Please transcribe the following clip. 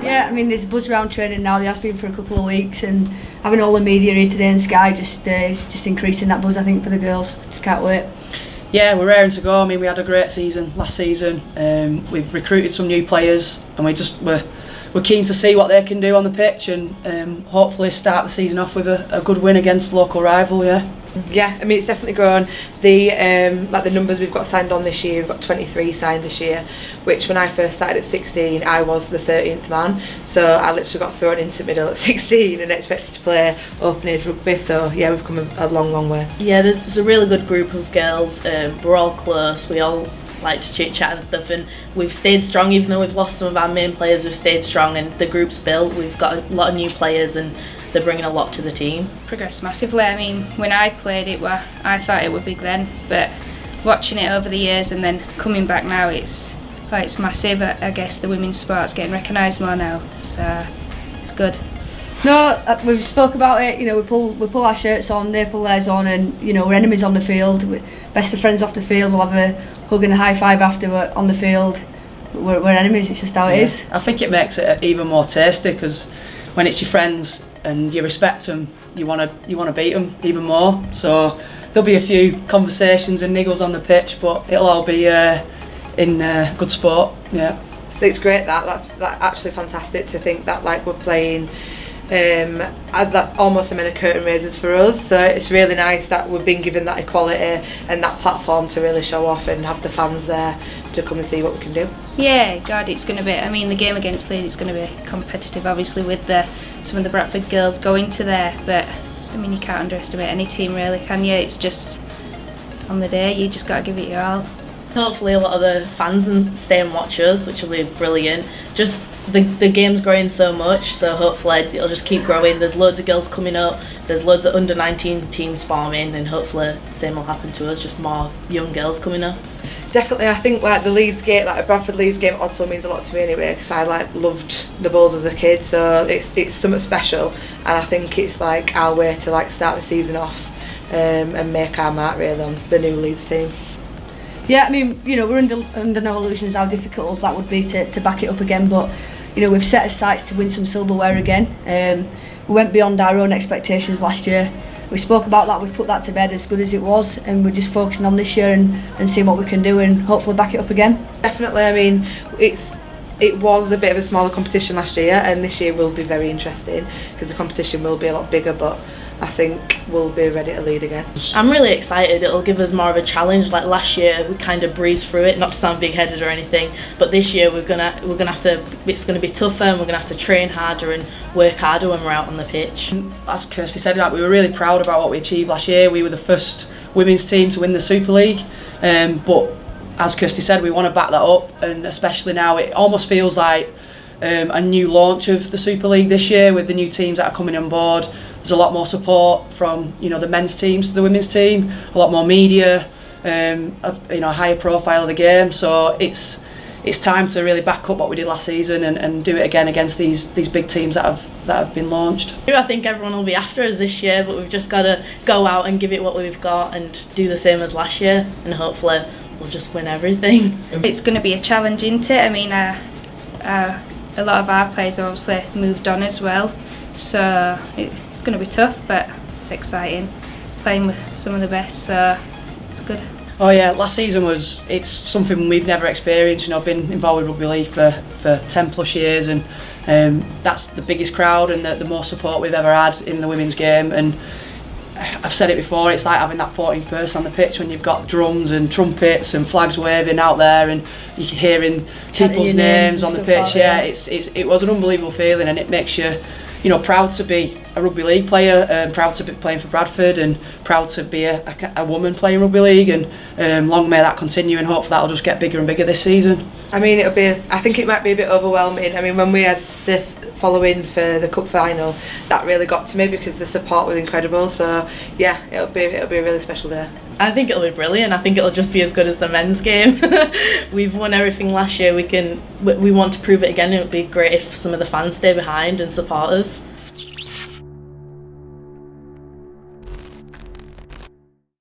Yeah, I mean, there's a buzz around training now. There has been for a couple of weeks, and having all the media here today in Sky is just increasing that buzz, I think, for the girls. Just can't wait. Yeah, we're raring to go. I mean, we had a great season last season. We've recruited some new players, and we're keen to see what they can do on the pitch, and hopefully start the season off with a good win against local rival. Yeah, I mean, it's definitely grown. The like the numbers we've got signed on this year, we've got 23 signed this year, which when I first started at 16, I was the 13th man. So I literally got thrown into middle at 16 and expected to play open age rugby. So yeah, we've come a long, long way. Yeah, there's a really good group of girls. We're all close. We all like to chit chat and stuff, and we've stayed strong even though we've lost some of our main players. We've stayed strong, and the group's built. We've got a lot of new players, and they're bringing a lot to the team. Progressed massively. I mean, when I played it, I thought it would be then, but watching it over the years and then coming back now, it's massive. I guess the women's sport's getting recognised more now, so it's good. No, we've spoke about it. You know, we pull our shirts on, they pull theirs on, and you know, we're enemies on the field. We're best of friends off the field. We'll have a hug and a high five after we're on the field. We're enemies. It's just how it is. I think it makes it even more tasty, because when it's your friends and you respect them, you want to beat them even more. So there'll be a few conversations and niggles on the pitch, but it'll all be in good sport. Yeah, it's great. That's actually fantastic to think that like we're playing. That almost a minute curtain raisers for us, so it's really nice that we've been given that equality and that platform to really show off and have the fans there to come and see what we can do. Yeah, God, it's going to be, I mean, the game against Leeds is going to be competitive, obviously, with some of the Bradford girls going to there, but I mean, you can't underestimate any team really, can you? It's just on the day, you just got to give it your all. Hopefully a lot of the fans and stay and watch us, which will be brilliant. Just the game's growing so much, so hopefully it'll just keep growing. There's loads of girls coming up, there's loads of under 19 teams forming, and hopefully the same will happen to us, just more young girls coming up. Definitely, I think like the Leeds game, like a Bradford Leeds game, also means a lot to me anyway, because I loved the Bulls as a kid, so it's something special, and I think it's like our way to like start the season off and make our mark really on the new Leeds team. Yeah, I mean, you know, we're under no illusions how difficult that would be to back it up again, but you know, we've set our sights to win some silverware again. We went beyond our own expectations last year. We spoke about that, we've put that to bed as good as it was, and we're just focusing on this year and seeing what we can do and hopefully back it up again. Definitely, I mean, it was a bit of a smaller competition last year, and this year will be very interesting because the competition will be a lot bigger, but I think we'll be ready to lead again. I'm really excited. It'll give us more of a challenge. Like last year, we kind of breezed through it, not to sound big-headed or anything. But this year, we're gonna have to. It's gonna be tougher, and we're gonna have to train harder and work harder when we're out on the pitch. As Kirsty said, we were really proud about what we achieved last year. We were the first women's team to win the Super League, but as Kirsty said, we want to back that up, and especially now, it almost feels like a new launch of the Super League this year with the new teams that are coming on board. There's a lot more support from the men's teams to the women's team, a lot more media, a higher profile of the game. So it's time to really back up what we did last season and do it again against these big teams that have been launched. I think everyone will be after us this year, but we've just got to go out and give it what we've got and do the same as last year, and hopefully we'll just win everything. It's going to be a challenge, isn't it? I mean, a lot of our players have obviously moved on as well, so it's going to be tough, but it's exciting playing with some of the best, so it's good. Oh yeah, last season it's something we've never experienced. I've been involved with rugby league for 10 plus years, and that's the biggest crowd and the most support we've ever had in the women's game. And I've said it before, it's like having that 14th person on the pitch when you've got drums and trumpets and flags waving out there, and you're hearing people's names on the pitch. Yeah, it was an unbelievable feeling, and it makes you proud to be a rugby league player, and proud to be playing for Bradford, and proud to be a woman playing rugby league, and long may that continue, and hopefully that'll just get bigger and bigger this season. I mean, I think it might be a bit overwhelming. I mean, when we had the following for the cup final, that really got to me because the support was incredible. So yeah, it'll be a really special day. I think it'll be brilliant. I think it'll just be as good as the men's game. We've won everything last year. We want to prove it again. It would be great if some of the fans stay behind and support us.